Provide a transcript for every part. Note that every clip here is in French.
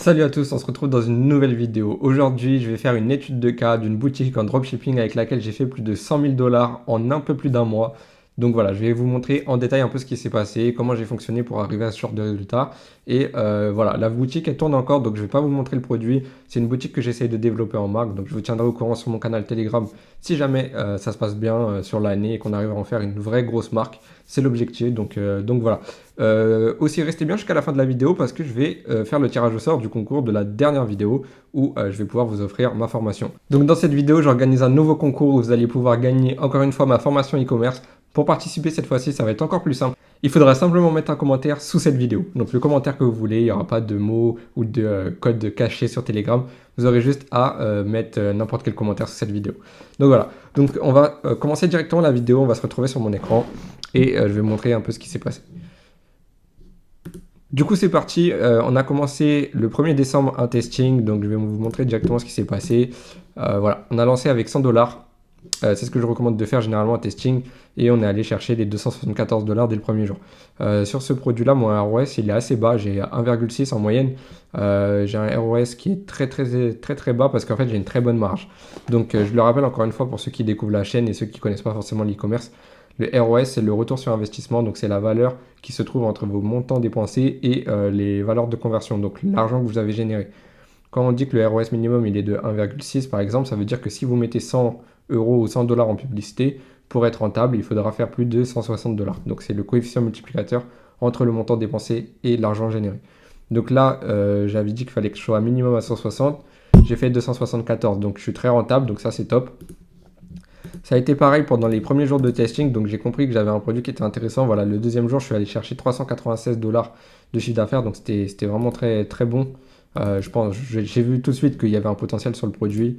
Salut à tous, on se retrouve dans une nouvelle vidéo. Aujourd'hui, je vais faire une étude de cas d'une boutique en dropshipping avec laquelle j'ai fait plus de 100 000 dollars en un peu plus d'un mois. Donc voilà, je vais vous montrer en détail un peu ce qui s'est passé, comment j'ai fonctionné pour arriver à ce genre de résultat. Et voilà, la boutique elle tourne encore, donc je ne vais pas vous montrer le produit. C'est une boutique que j'essaye de développer en marque, donc je vous tiendrai au courant sur mon canal Telegram si jamais ça se passe bien sur l'année et qu'on arrive à en faire une vraie grosse marque. C'est l'objectif, donc voilà. Aussi, restez bien jusqu'à la fin de la vidéo parce que je vais faire le tirage au sort du concours de la dernière vidéo où je vais pouvoir vous offrir ma formation. Donc dans cette vidéo, j'organise un nouveau concours où vous allez pouvoir gagner encore une fois ma formation e-commerce. Pour participer cette fois-ci, ça va être encore plus simple. Il faudra simplement mettre un commentaire sous cette vidéo. Donc le commentaire que vous voulez, il n'y aura pas de mots ou de code caché sur Telegram. Vous aurez juste à mettre n'importe quel commentaire sous cette vidéo. Donc voilà, donc on va commencer directement la vidéo, on va se retrouver sur mon écran et je vais montrer un peu ce qui s'est passé. Du coup, c'est parti. On a commencé le 1er décembre un testing, donc je vais vous montrer directement ce qui s'est passé. Voilà, on a lancé avec 100 dollars. C'est ce que je recommande de faire généralement en testing et on est allé chercher les 274 dollars dès le premier jour. Sur ce produit-là, mon ROS il est assez bas, j'ai 1,6 en moyenne. J'ai un ROS qui est très bas parce qu'en fait j'ai une très bonne marge. Donc je le rappelle encore une fois pour ceux qui découvrent la chaîne et ceux qui ne connaissent pas forcément l'e-commerce. Le ROS, c'est le retour sur investissement, donc c'est la valeur qui se trouve entre vos montants dépensés et les valeurs de conversion, donc l'argent que vous avez généré. Quand on dit que le ROS minimum il est de 1,6 par exemple, ça veut dire que si vous mettez 100 euros ou 100 dollars en publicité, pour être rentable, il faudra faire plus de 160 dollars. Donc c'est le coefficient multiplicateur entre le montant dépensé et l'argent généré. Donc là, j'avais dit qu'il fallait que je sois minimum à 160. J'ai fait 274, donc je suis très rentable, donc ça c'est top. Ça a été pareil pendant les premiers jours de testing, donc j'ai compris que j'avais un produit qui était intéressant. Voilà, le deuxième jour, je suis allé chercher 396 dollars de chiffre d'affaires, donc c'était vraiment très bon. Je pense, j'ai vu tout de suite qu'il y avait un potentiel sur le produit.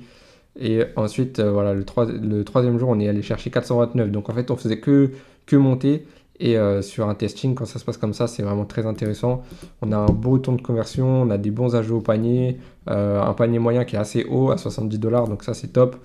Et ensuite, voilà, le troisième jour, on est allé chercher 429. Donc en fait, on faisait que monter. Et sur un testing, quand ça se passe comme ça, c'est vraiment très intéressant. On a un beau taux de conversion, on a des bons ajouts au panier, un panier moyen qui est assez haut à 70 dollars, donc ça c'est top.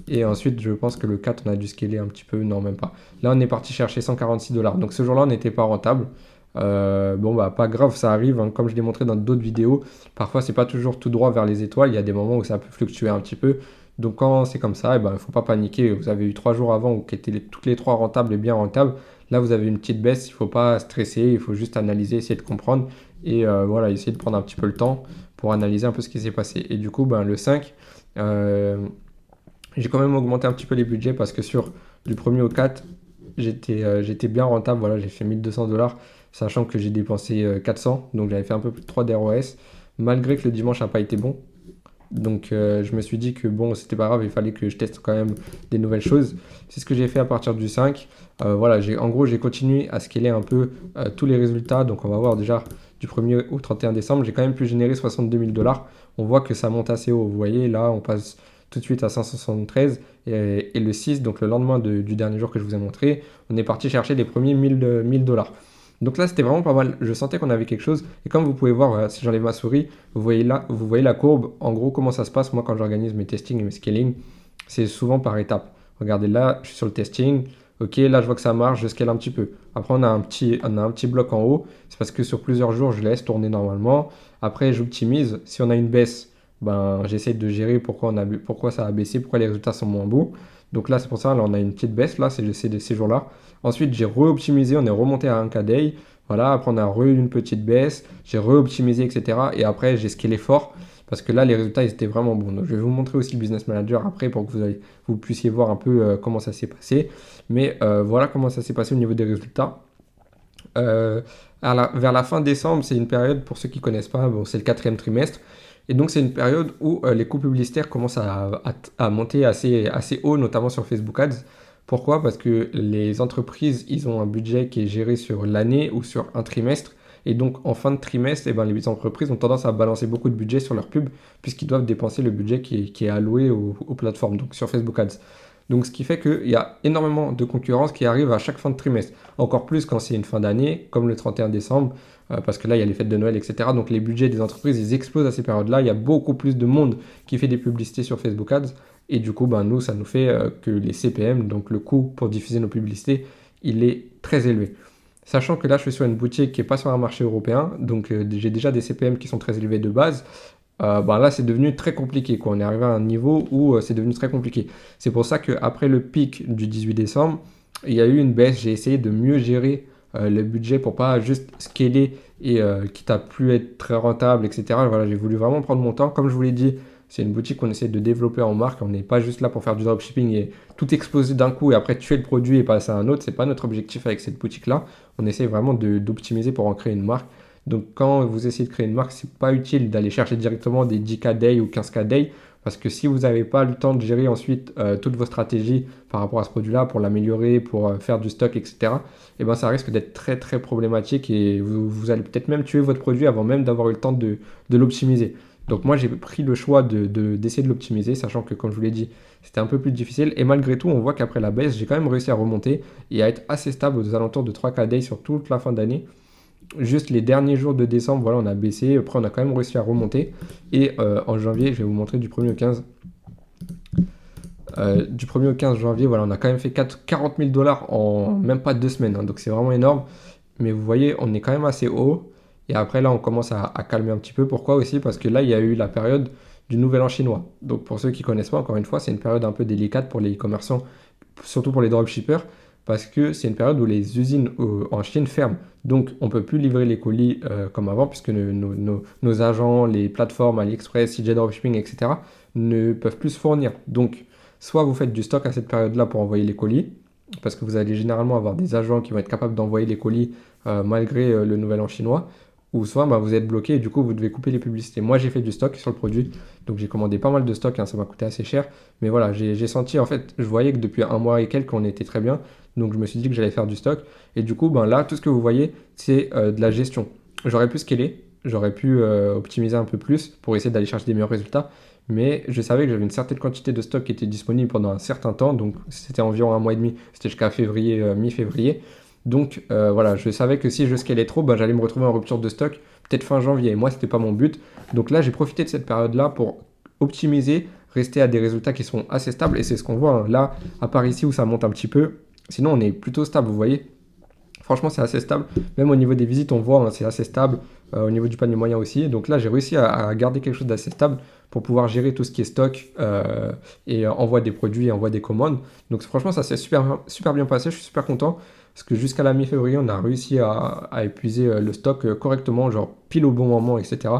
Et ensuite, je pense que le 4, on a dû scaler un petit peu, non même pas. Là, on est parti chercher 146 dollars. Donc ce jour-là, on n'était pas rentable. Bon, bah pas grave, ça arrive, hein. Comme je l'ai montré dans d'autres vidéos, parfois c'est pas toujours tout droit vers les étoiles. Il y a des moments où ça peut fluctuer un petit peu. Donc quand c'est comme ça, il ne faut pas paniquer. Vous avez eu 3 jours avant où qui étaient toutes les trois rentables et bien rentables. Là, vous avez une petite baisse, il ne faut pas stresser, il faut juste analyser, essayer de comprendre et voilà, essayer de prendre un petit peu le temps pour analyser un peu ce qui s'est passé. Et du coup, le 5, j'ai quand même augmenté un petit peu les budgets parce que sur du premier au 4, j'étais bien rentable. Voilà, j'ai fait 1200 dollars, sachant que j'ai dépensé 400, donc j'avais fait un peu plus de 3 d'ROS, malgré que le dimanche n'a pas été bon. Donc je me suis dit que bon, c'était pas grave, il fallait que je teste quand même des nouvelles choses. C'est ce que j'ai fait à partir du 5. Voilà, en gros, j'ai continué à scaler un peu tous les résultats. Donc on va voir déjà du 1er au 31 décembre, j'ai quand même pu générer 62 000 dollars. On voit que ça monte assez haut. Vous voyez, là, on passe tout de suite à 573. Et le 6, donc le lendemain du dernier jour que je vous ai montré, on est parti chercher les premiers 1000 dollars. Donc là, c'était vraiment pas mal. Je sentais qu'on avait quelque chose. Et comme vous pouvez voir, si j'enlève ma souris, vous voyez là, vous voyez la courbe. En gros, comment ça se passe, moi, quand j'organise mes testings et mes scaling, c'est souvent par étapes. Regardez là, je suis sur le testing. Ok, là, je vois que ça marche, je scale un petit peu. Après, on a un petit bloc en haut. C'est parce que sur plusieurs jours, je laisse tourner normalement. Après, j'optimise. Si on a une baisse, j'essaie de gérer pourquoi ça a baissé, pourquoi les résultats sont moins beaux. Donc là, c'est pour ça, là, on a une petite baisse, là, c'est ces jours-là. Ensuite, j'ai re-optimisé, on est remonté à 1K day. Voilà, après, on a eu une petite baisse, j'ai re-optimisé, etc. Et après, j'ai scalé fort parce que là, les résultats, ils étaient vraiment bons. Donc, je vais vous montrer aussi le Business Manager après pour que vous puissiez voir un peu comment ça s'est passé. Mais voilà comment ça s'est passé au niveau des résultats. Vers la fin décembre, c'est une période, pour ceux qui ne connaissent pas, bon, c'est le 4e trimestre. Et donc, c'est une période où les coûts publicitaires commencent à monter assez haut, notamment sur Facebook Ads. Pourquoi? Parce que les entreprises, ils ont un budget qui est géré sur l'année ou sur un trimestre. Et donc, en fin de trimestre, les entreprises ont tendance à balancer beaucoup de budget sur leur pub, puisqu'ils doivent dépenser le budget qui est alloué aux plateformes, donc sur Facebook Ads. Donc, ce qui fait qu'il y a énormément de concurrence qui arrive à chaque fin de trimestre. Encore plus quand c'est une fin d'année, comme le 31 décembre, parce que là, il y a les fêtes de Noël, etc. Donc, les budgets des entreprises, ils explosent à ces périodes-là. Il y a beaucoup plus de monde qui fait des publicités sur Facebook Ads. Et du coup, nous, ça nous fait que les CPM, donc le coût pour diffuser nos publicités, il est très élevé. Sachant que là, je suis sur une boutique qui n'est pas sur un marché européen, donc j'ai déjà des CPM qui sont très élevés de base. Ben là, c'est devenu très compliqué, quoi. On est arrivé à un niveau où c'est devenu très compliqué. C'est pour ça qu'après le pic du 18 décembre, il y a eu une baisse. J'ai essayé de mieux gérer le budget pour pas juste scaler et quitte à plus être très rentable, etc. Voilà, j'ai voulu vraiment prendre mon temps. Comme je vous l'ai dit, c'est une boutique qu'on essaie de développer en marque. On n'est pas juste là pour faire du dropshipping et tout exploser d'un coup et après tuer le produit et passer à un autre. C'est pas notre objectif avec cette boutique-là. On essaie vraiment d'optimiser pour en créer une marque. Donc quand vous essayez de créer une marque, c'est pas utile d'aller chercher directement des 10K day ou 15K day parce que si vous n'avez pas le temps de gérer ensuite toutes vos stratégies par rapport à ce produit-là pour l'améliorer, pour faire du stock, etc., et ben ça risque d'être très très problématique et vous allez peut-être même tuer votre produit avant même d'avoir eu le temps de l'optimiser. Donc moi j'ai pris le choix d'essayer de l'optimiser, sachant que comme je vous l'ai dit, c'était un peu plus difficile. Et malgré tout, on voit qu'après la baisse, j'ai quand même réussi à remonter et à être assez stable aux alentours de 3K day sur toute la fin d'année. Juste les derniers jours de décembre, voilà, on a baissé. Après, on a quand même réussi à remonter. Et en janvier, je vais vous montrer du 1er au 15. Du 1er au 15 janvier, voilà, on a quand même fait 40 000 dollars en même pas 2 semaines. Donc c'est vraiment énorme. Mais vous voyez, on est quand même assez haut. Et après, là, on commence à calmer un petit peu. Pourquoi aussi? Parce que là, il y a eu la période du Nouvel An chinois. Donc pour ceux qui ne connaissent pas, encore une fois, c'est une période un peu délicate pour les e-commerçants, surtout pour les dropshippers, parce que c'est une période où les usines en Chine ferment. Donc on ne peut plus livrer les colis comme avant, puisque nos agents, les plateformes AliExpress, CJ Dropshipping, etc., ne peuvent plus se fournir. Donc soit vous faites du stock à cette période-là pour envoyer les colis, parce que vous allez généralement avoir des agents qui vont être capables d'envoyer les colis malgré le Nouvel An chinois, ou soit bah, vous êtes bloqué et du coup vous devez couper les publicités. Moi j'ai fait du stock sur le produit, donc j'ai commandé pas mal de stock, hein, ça m'a coûté assez cher, mais voilà, j'ai senti en fait, je voyais que depuis un mois et quelques on était très bien, donc je me suis dit que j'allais faire du stock, et du coup ben, là tout ce que vous voyez c'est de la gestion. J'aurais pu scaler, j'aurais pu optimiser un peu plus pour essayer d'aller chercher des meilleurs résultats, mais je savais que j'avais une certaine quantité de stock qui était disponible pendant un certain temps, donc c'était environ un mois et demi, c'était jusqu'à février, mi-février. Donc voilà, je savais que si je scalais trop, bah, j'allais me retrouver en rupture de stock peut-être fin janvier. Et moi, c'était pas mon but. Donc là, j'ai profité de cette période-là pour optimiser, rester à des résultats qui sont assez stables. Et c'est ce qu'on voit hein. Là, à part ici où ça monte un petit peu. Sinon, on est plutôt stable, vous voyez. Franchement, c'est assez stable. Même au niveau des visites, on voit, hein, c'est assez stable. Au niveau du panier moyen aussi. Donc là, j'ai réussi à garder quelque chose d'assez stable pour pouvoir gérer tout ce qui est stock et envoi des produits et envoi des commandes. Donc franchement, ça s'est super, super bien passé. Je suis super content. Parce que jusqu'à la mi-février, on a réussi à épuiser le stock correctement, genre pile au bon moment, etc.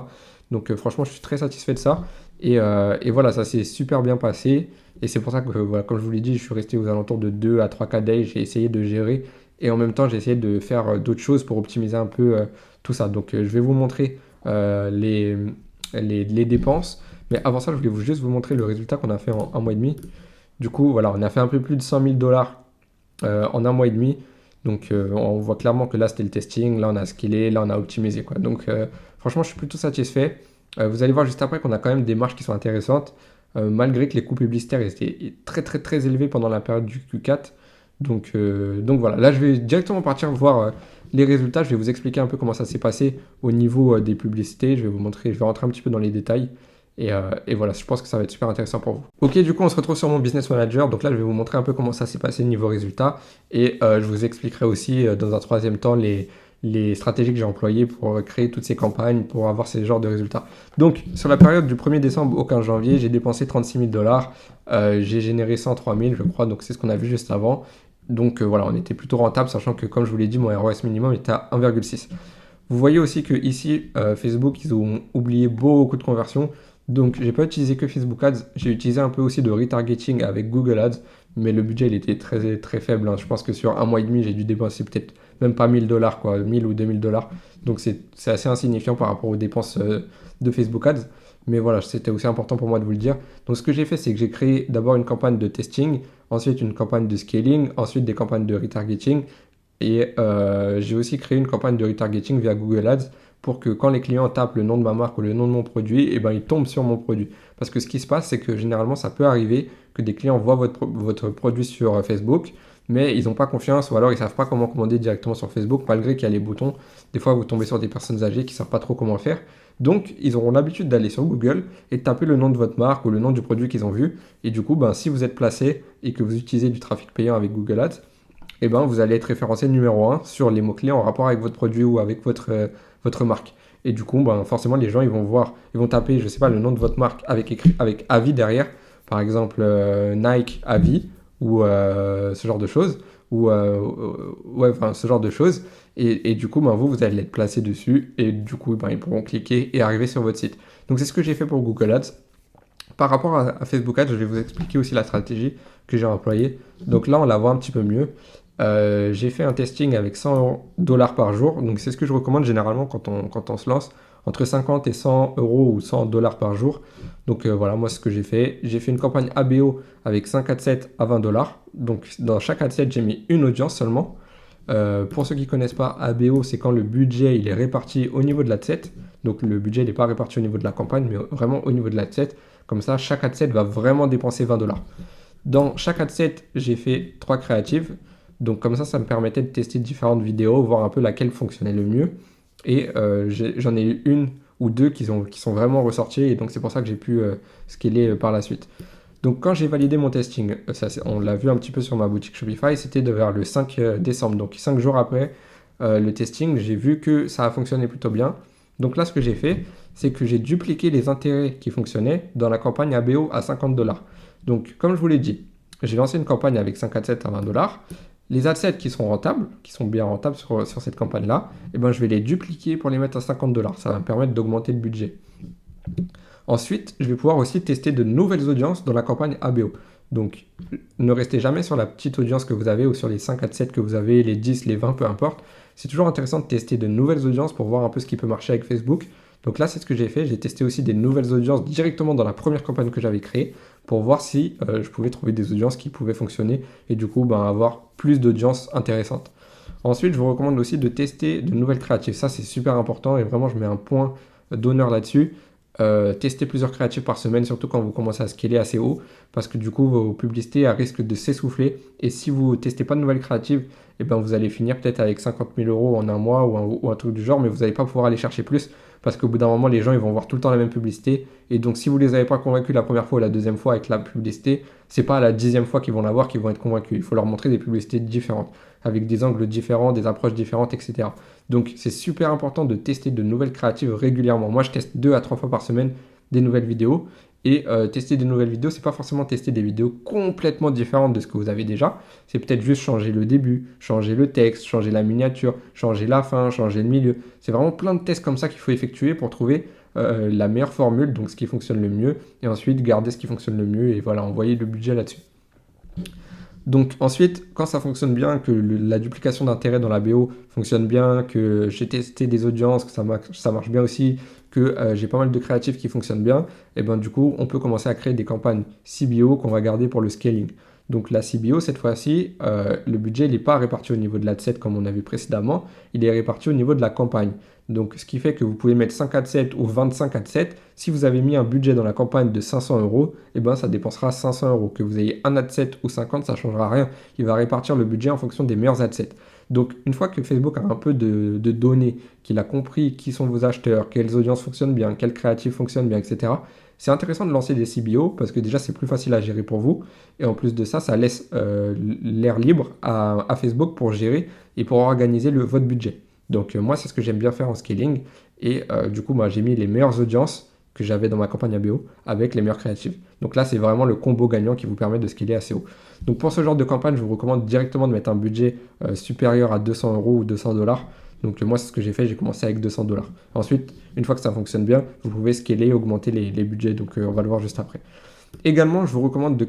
Donc franchement, je suis très satisfait de ça. Et voilà, ça s'est super bien passé. Et c'est pour ça que, voilà, comme je vous l'ai dit, je suis resté aux alentours de 2 à 3 k day. J'ai essayé de gérer. Et en même temps, j'ai essayé de faire d'autres choses pour optimiser un peu tout ça. Donc je vais vous montrer les dépenses. Mais avant ça, je voulais juste vous montrer le résultat qu'on a fait en un mois et demi. Du coup, voilà, on a fait un peu plus de 100 000 dollars en un mois et demi. Donc on voit clairement que là c'était le testing, là on a scalé, là on a optimisé quoi. Donc franchement je suis plutôt satisfait. Vous allez voir juste après qu'on a quand même des marges qui sont intéressantes, malgré que les coûts publicitaires étaient très très très élevés pendant la période du Q4. Donc voilà, là je vais directement partir voir les résultats, je vais vous expliquer un peu comment ça s'est passé au niveau des publicités, je vais vous montrer, je vais rentrer un petit peu dans les détails. Et voilà, je pense que ça va être super intéressant pour vous. Ok, du coup, on se retrouve sur mon Business Manager. Donc là, je vais vous montrer un peu comment ça s'est passé niveau résultats. Et je vous expliquerai aussi, dans un troisième temps, les stratégies que j'ai employées pour créer toutes ces campagnes, pour avoir ces genres de résultats. Donc, sur la période du 1er décembre au 15 janvier, j'ai dépensé 36 000 dollars. J'ai généré 103 000, je crois. Donc, c'est ce qu'on a vu juste avant. Donc, voilà, on était plutôt rentable, sachant que, comme je vous l'ai dit, mon ROS minimum était à 1,6. Vous voyez aussi que ici, Facebook, ils ont oublié beaucoup de conversions. Donc, j'ai pas utilisé que Facebook Ads, j'ai utilisé un peu aussi de retargeting avec Google Ads, mais le budget il était très très faible. Hein. Je pense que sur un mois et demi, j'ai dû dépenser peut-être même pas 1000 dollars, quoi, 1000 ou 2000 dollars. Donc, c'est assez insignifiant par rapport aux dépenses de Facebook Ads. Mais voilà, c'était aussi important pour moi de vous le dire. Donc, ce que j'ai fait, c'est que j'ai créé d'abord une campagne de testing, ensuite une campagne de scaling, ensuite des campagnes de retargeting. Et j'ai aussi créé une campagne de retargeting via Google Ads pour que quand les clients tapent le nom de ma marque ou le nom de mon produit, et ben, ils tombent sur mon produit. Parce que ce qui se passe, c'est que généralement, ça peut arriver que des clients voient votre produit sur Facebook, mais ils n'ont pas confiance ou alors ils ne savent pas comment commander directement sur Facebook, malgré qu'il y a les boutons. Des fois, vous tombez sur des personnes âgées qui ne savent pas trop comment faire. Donc, ils auront l'habitude d'aller sur Google et de taper le nom de votre marque ou le nom du produit qu'ils ont vu. Et du coup, ben, si vous êtes placé et que vous utilisez du trafic payant avec Google Ads, et ben, vous allez être référencé numéro 1 sur les mots-clés en rapport avec votre produit ou avec votre marque. Et du coup, ben, forcément, les gens, ils vont taper, je sais pas, le nom de votre marque avec avis derrière, par exemple Nike avis, ou ce genre de choses, ou ouais, enfin, ce genre de choses. Et du coup, ben, vous allez être placé dessus, et du coup, ben, ils pourront cliquer et arriver sur votre site. Donc, c'est ce que j'ai fait pour Google Ads. Par rapport à Facebook Ads, je vais vous expliquer aussi la stratégie que j'ai employée. Donc là, on la voit un petit peu mieux. J'ai fait un testing avec 100 $ par jour. Donc c'est ce que je recommande généralement quand on se lance, entre 50 et 100 euros ou 100 $ par jour. Donc voilà, moi ce que j'ai fait. J'ai fait une campagne ABO avec 5 adsets à 20 $. Donc dans chaque adset, j'ai mis une audience seulement. Pour ceux qui ne connaissent pas, ABO, c'est quand le budget il est réparti au niveau de l'adset. Donc le budget n'est pas réparti au niveau de la campagne, mais vraiment au niveau de l'adset. Comme ça, chaque adset va vraiment dépenser 20 $. Dans chaque adset, j'ai fait 3 créatives. Donc comme ça me permettait de tester différentes vidéos, voir un peu laquelle fonctionnait le mieux. Et j'en ai eu une ou deux qui sont vraiment ressorties. Et donc c'est pour ça que j'ai pu scaler par la suite. Donc quand j'ai validé mon testing, on l'a vu un petit peu sur ma boutique Shopify, c'était vers le 5 décembre. Donc 5 jours après le testing, j'ai vu que ça a fonctionné plutôt bien. Donc là, ce que j'ai fait, c'est que j'ai dupliqué les intérêts qui fonctionnaient dans la campagne ABO à 50 $. Donc comme je vous l'ai dit, j'ai lancé une campagne avec 5 adsets à 20 $. Les adsets qui sont rentables, qui sont bien rentables sur cette campagne-là, eh ben, je vais les dupliquer pour les mettre à 50 $. Ça va me permettre d'augmenter le budget. Ensuite, je vais pouvoir aussi tester de nouvelles audiences dans la campagne ABO. Donc, ne restez jamais sur la petite audience que vous avez ou sur les 5 adsets que vous avez, les 10, les 20, peu importe. C'est toujours intéressant de tester de nouvelles audiences pour voir un peu ce qui peut marcher avec Facebook. Donc là, c'est ce que j'ai fait. J'ai testé aussi des nouvelles audiences directement dans la première campagne que j'avais créée pour voir si je pouvais trouver des audiences qui pouvaient fonctionner et du coup avoir plus d'audiences intéressantes. Ensuite, je vous recommande aussi de tester de nouvelles créatives. Ça, c'est super important et vraiment, je mets un point d'honneur là-dessus. Tester plusieurs créatives par semaine, surtout quand vous commencez à scaler assez haut, parce que du coup vos publicités risquent de s'essouffler. Et si vous ne testez pas de nouvelles créatives, eh ben, vous allez finir peut-être avec 50 000 € en un mois ou un truc du genre, mais vous n'allez pas pouvoir aller chercher plus, parce qu'au bout d'un moment, les gens ils vont voir tout le temps la même publicité. Et donc si vous ne les avez pas convaincus la première fois ou la deuxième fois avec la publicité, c'est pas à la 10e fois qu'ils vont la voir qu'ils vont être convaincus. Il faut leur montrer des publicités différentes, avec des angles différents, des approches différentes, etc. Donc c'est super important de tester de nouvelles créatives régulièrement. Moi je teste 2 à 3 fois par semaine des nouvelles vidéos. Et tester des nouvelles vidéos, c'est pas forcément tester des vidéos complètement différentes de ce que vous avez déjà. C'est peut-être juste changer le début, changer le texte, changer la miniature, changer la fin, changer le milieu. C'est vraiment plein de tests comme ça qu'il faut effectuer pour trouver la meilleure formule, donc ce qui fonctionne le mieux. Et ensuite garder ce qui fonctionne le mieux et voilà, envoyer le budget là-dessus. Donc ensuite, quand ça fonctionne bien, que la duplication d'intérêt dans la BO fonctionne bien, que j'ai testé des audiences, que ça marche bien aussi, que j'ai pas mal de créatifs qui fonctionnent bien, et ben du coup, on peut commencer à créer des campagnes CBO qu'on va garder pour le scaling. Donc la CBO, cette fois-ci, le budget n'est pas réparti au niveau de l'adset comme on a vu précédemment, il est réparti au niveau de la campagne. Donc ce qui fait que vous pouvez mettre 5 adsets ou 25 adsets. Si vous avez mis un budget dans la campagne de 500 €, eh ben, ça dépensera 500 €. Que vous ayez un adset ou 50, ça ne changera rien. Il va répartir le budget en fonction des meilleurs adsets. Donc une fois que Facebook a un peu de données, qu'il a compris qui sont vos acheteurs, quelles audiences fonctionnent bien, quels créatifs fonctionnent bien, etc., c'est intéressant de lancer des CBO parce que déjà c'est plus facile à gérer pour vous. Et en plus de ça, ça laisse l'air libre à Facebook pour gérer et pour organiser votre budget. Donc moi, c'est ce que j'aime bien faire en scaling. Et du coup, j'ai mis les meilleures audiences que j'avais dans ma campagne ABO avec les meilleurs créatifs. Donc là, c'est vraiment le combo gagnant qui vous permet de scaler assez haut. Donc pour ce genre de campagne, je vous recommande directement de mettre un budget supérieur à 200 € ou 200 $. Donc moi, c'est ce que j'ai fait, j'ai commencé avec 200 $. Ensuite, une fois que ça fonctionne bien, vous pouvez scaler, augmenter les budgets. Donc on va le voir juste après. Également, je vous recommande de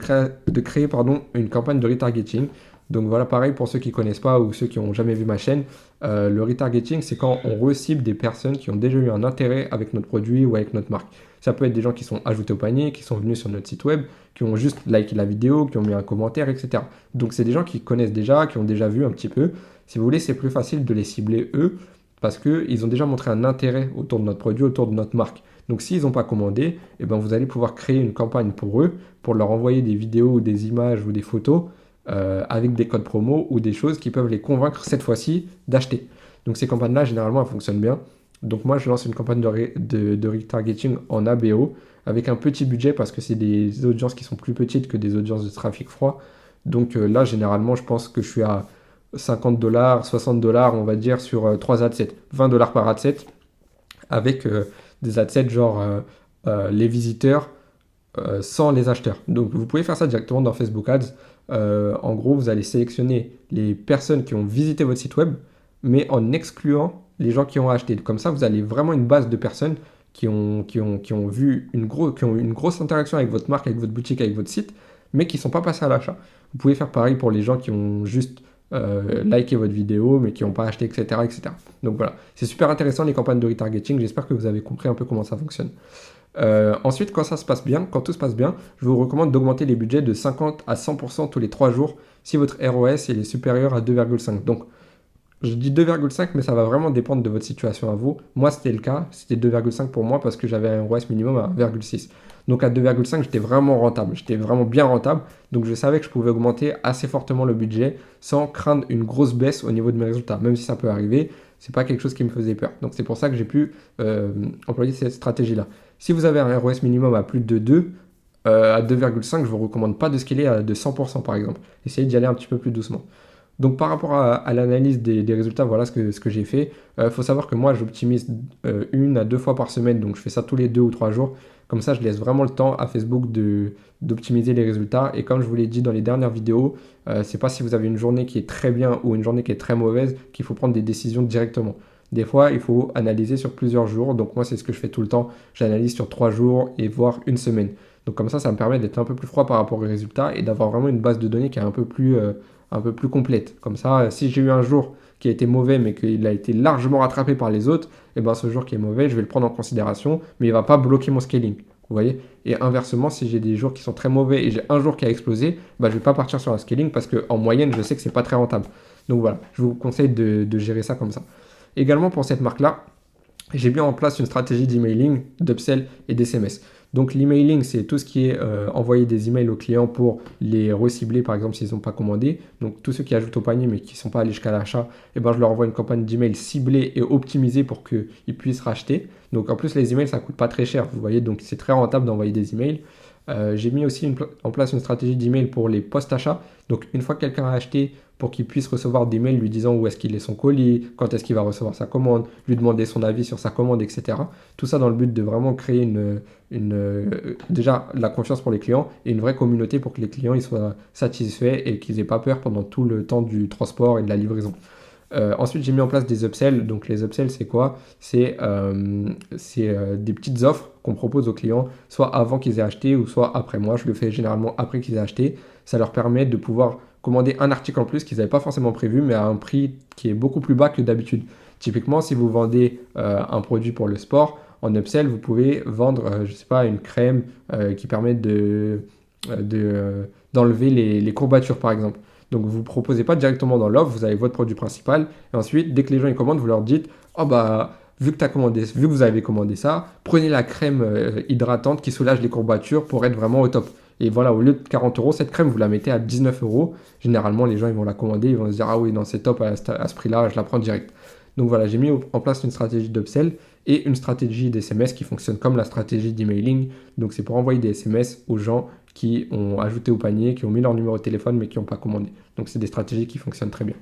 créer une campagne de retargeting. Donc voilà, pareil pour ceux qui ne connaissent pas ou ceux qui n'ont jamais vu ma chaîne, le retargeting, c'est quand on recible des personnes qui ont déjà eu un intérêt avec notre produit ou avec notre marque. Ça peut être des gens qui sont ajoutés au panier, qui sont venus sur notre site web, qui ont juste liké la vidéo, qui ont mis un commentaire, etc. Donc c'est des gens qui connaissent déjà, qui ont déjà vu un petit peu. Si vous voulez, c'est plus facile de les cibler eux parce qu'ils ont déjà montré un intérêt autour de notre produit, autour de notre marque. Donc s'ils n'ont pas commandé, eh ben, vous allez pouvoir créer une campagne pour eux, pour leur envoyer des vidéos ou des images ou des photos avec des codes promo ou des choses qui peuvent les convaincre cette fois-ci d'acheter. Donc ces campagnes-là, généralement, elles fonctionnent bien. Donc moi, je lance une campagne de retargeting en ABO avec un petit budget parce que c'est des audiences qui sont plus petites que des audiences de trafic froid. Donc là, généralement, je pense que je suis à $50, $60, on va dire, sur 3 adsets, $20 par adset, avec des adsets genre les visiteurs sans les acheteurs. Donc vous pouvez faire ça directement dans Facebook Ads. En gros, vous allez sélectionner les personnes qui ont visité votre site web, mais en excluant les gens qui ont acheté. Comme ça, vous avez vraiment une base de personnes qui ont vu qui ont eu une grosse interaction avec votre marque, avec votre boutique, avec votre site, mais qui ne sont pas passés à l'achat. Vous pouvez faire pareil pour les gens qui ont juste liké votre vidéo, mais qui n'ont pas acheté, etc., etc. Donc voilà, c'est super intéressant les campagnes de retargeting. J'espère que vous avez compris un peu comment ça fonctionne. Ensuite, quand ça se passe bien, quand tout se passe bien, je vous recommande d'augmenter les budgets de 50 à 100% tous les 3 jours si votre ROS est supérieur à 2,5. Donc, je dis 2,5, mais ça va vraiment dépendre de votre situation à vous. Moi, c'était le cas, c'était 2,5 pour moi parce que j'avais un ROS minimum à 1,6. Donc à 2,5, j'étais vraiment rentable, j'étais vraiment bien rentable. Donc je savais que je pouvais augmenter assez fortement le budget sans craindre une grosse baisse au niveau de mes résultats. Même si ça peut arriver, c'est pas quelque chose qui me faisait peur. Donc c'est pour ça que j'ai pu employer cette stratégie-là. Si vous avez un ROS minimum à plus de 2, à 2,5, je ne vous recommande pas de scaler à de 100% par exemple. Essayez d'y aller un petit peu plus doucement. Donc par rapport à l'analyse des résultats, voilà ce que j'ai fait. Il faut savoir que moi j'optimise 1 à 2 fois par semaine, donc je fais ça tous les 2 ou 3 jours. Comme ça je laisse vraiment le temps à Facebook d'optimiser les résultats. Et comme je vous l'ai dit dans les dernières vidéos, c'est pas si vous avez une journée qui est très bien ou une journée qui est très mauvaise qu'il faut prendre des décisions directement. Des fois, il faut analyser sur plusieurs jours. Donc moi, c'est ce que je fais tout le temps. J'analyse sur 3 jours et voire une semaine. Donc comme ça me permet d'être un peu plus froid par rapport aux résultats et d'avoir vraiment une base de données qui est un peu plus complète. Comme ça, si j'ai eu un jour qui a été mauvais mais qu'il a été largement rattrapé par les autres, et ben ce jour qui est mauvais, je vais le prendre en considération, mais il ne va pas bloquer mon scaling. Vous voyez? Et inversement, si j'ai des jours qui sont très mauvais et j'ai un jour qui a explosé, bah, je ne vais pas partir sur un scaling parce qu'en moyenne, je sais que c'est pas très rentable. Donc voilà, je vous conseille de gérer ça comme ça. Également pour cette marque-là, j'ai mis en place une stratégie d'emailing, d'upsell et d'SMS. Donc l'emailing, c'est tout ce qui est envoyer des emails aux clients pour les recibler, par exemple, s'ils n'ont pas commandé. Donc tous ceux qui ajoutent au panier mais qui ne sont pas allés jusqu'à l'achat, eh ben, je leur envoie une campagne d'email ciblée et optimisée pour qu'ils puissent racheter. Donc en plus, les emails, ça ne coûte pas très cher, vous voyez, donc c'est très rentable d'envoyer des emails. J'ai mis aussi en place une stratégie d'email pour les post-achats. Donc une fois que quelqu'un a acheté, pour qu'il puisse recevoir des mails lui disant où est-ce qu'il est son colis, quand est-ce qu'il va recevoir sa commande, lui demander son avis sur sa commande, etc. Tout ça dans le but de vraiment créer déjà la confiance pour les clients et une vraie communauté pour que les clients ils soient satisfaits et qu'ils n'aient pas peur pendant tout le temps du transport et de la livraison. Ensuite, j'ai mis en place des upsells. Donc, les upsells, c'est quoi? C'est des petites offres qu'on propose aux clients, soit avant qu'ils aient acheté ou soit après. Moi, je le fais généralement après qu'ils aient acheté. Ça leur permet de pouvoir commander un article en plus qu'ils n'avaient pas forcément prévu, mais à un prix qui est beaucoup plus bas que d'habitude. Typiquement, si vous vendez un produit pour le sport, en upsell, vous pouvez vendre, je sais pas, une crème qui permet d'enlever les courbatures, par exemple. Donc vous ne proposez pas directement dans l'offre, vous avez votre produit principal, et ensuite, dès que les gens ils commandent, vous leur dites, oh bah, vu que vous avez commandé ça, prenez la crème hydratante qui soulage les courbatures pour être vraiment au top. Et voilà, au lieu de 40 euros, cette crème, vous la mettez à 19 euros. Généralement, les gens ils vont la commander, ils vont se dire, ah oui, non, c'est top à ce prix-là, je la prends direct. Donc voilà, j'ai mis en place une stratégie d'upsell et une stratégie d'SMS qui fonctionne comme la stratégie d'emailing. Donc c'est pour envoyer des SMS aux gens qui ont ajouté au panier, qui ont mis leur numéro de téléphone mais qui n'ont pas commandé. Donc c'est des stratégies qui fonctionnent très bien.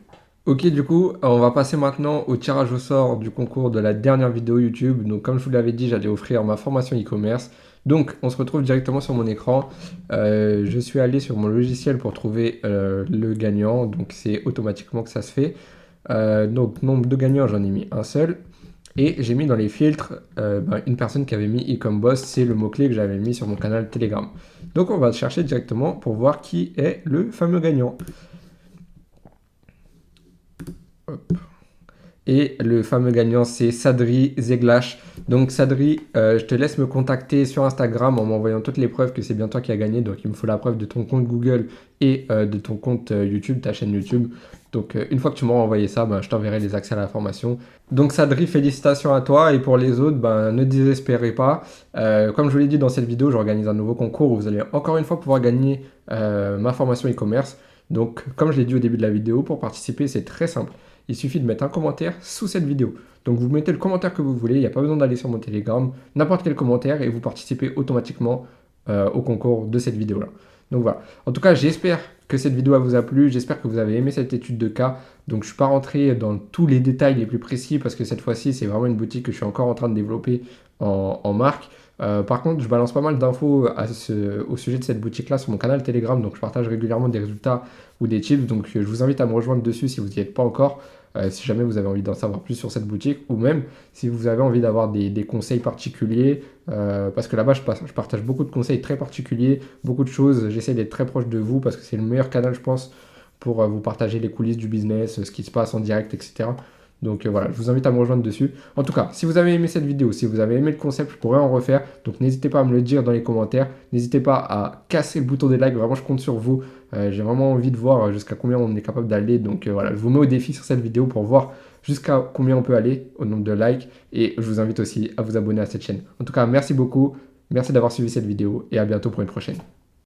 Ok, du coup, on va passer maintenant au tirage au sort du concours de la dernière vidéo YouTube. Donc comme je vous l'avais dit, j'allais offrir ma formation e-commerce. Donc on se retrouve directement sur mon écran. Je suis allé sur mon logiciel pour trouver le gagnant. Donc c'est automatiquement que ça se fait. Donc nombre de gagnants, j'en ai mis un seul. Et j'ai mis dans les filtres une personne qui avait mis e-com-boss, c'est le mot-clé que j'avais mis sur mon canal Telegram. Donc on va chercher directement pour voir qui est le fameux gagnant. Hop. Et le fameux gagnant, c'est Sadri Zeglash. Donc Sadri, je te laisse me contacter sur Instagram en m'envoyant toutes les preuves que c'est bien toi qui as gagné. Donc il me faut la preuve de ton compte Google et de ton compte YouTube, ta chaîne YouTube. Donc une fois que tu m'auras envoyé ça, je t'enverrai les accès à la formation. Donc Sadri, félicitations à toi. Et pour les autres, ne désespérez pas. Comme je vous l'ai dit dans cette vidéo, j'organise un nouveau concours où vous allez encore une fois pouvoir gagner ma formation e-commerce. Donc comme je l'ai dit au début de la vidéo, pour participer, c'est très simple. Il suffit de mettre un commentaire sous cette vidéo. Donc vous mettez le commentaire que vous voulez, il n'y a pas besoin d'aller sur mon Telegram, n'importe quel commentaire et vous participez automatiquement au concours de cette vidéo-là. Donc voilà. En tout cas, j'espère que cette vidéo vous a plu. J'espère que vous avez aimé cette étude de cas. Donc je ne suis pas rentré dans tous les détails les plus précis parce que cette fois-ci, c'est vraiment une boutique que je suis encore en train de développer en marque. Par contre, je balance pas mal d'infos au sujet de cette boutique-là sur mon canal Telegram. Donc je partage régulièrement des résultats ou des tips. Donc je vous invite à me rejoindre dessus si vous n'y êtes pas encore. Si jamais vous avez envie d'en savoir plus sur cette boutique ou même si vous avez envie d'avoir des conseils particuliers. Parce que là-bas, je partage beaucoup de conseils très particuliers, beaucoup de choses. J'essaie d'être très proche de vous parce que c'est le meilleur canal, je pense, pour vous partager les coulisses du business, ce qui se passe en direct, etc. Donc voilà, je vous invite à me rejoindre dessus. En tout cas, si vous avez aimé cette vidéo, si vous avez aimé le concept, je pourrais en refaire. Donc n'hésitez pas à me le dire dans les commentaires. N'hésitez pas à casser le bouton des likes. Vraiment, je compte sur vous. J'ai vraiment envie de voir jusqu'à combien on est capable d'aller. Donc voilà, je vous mets au défi sur cette vidéo pour voir jusqu'à combien on peut aller au nombre de likes. Et je vous invite aussi à vous abonner à cette chaîne. En tout cas, merci beaucoup. Merci d'avoir suivi cette vidéo et à bientôt pour une prochaine.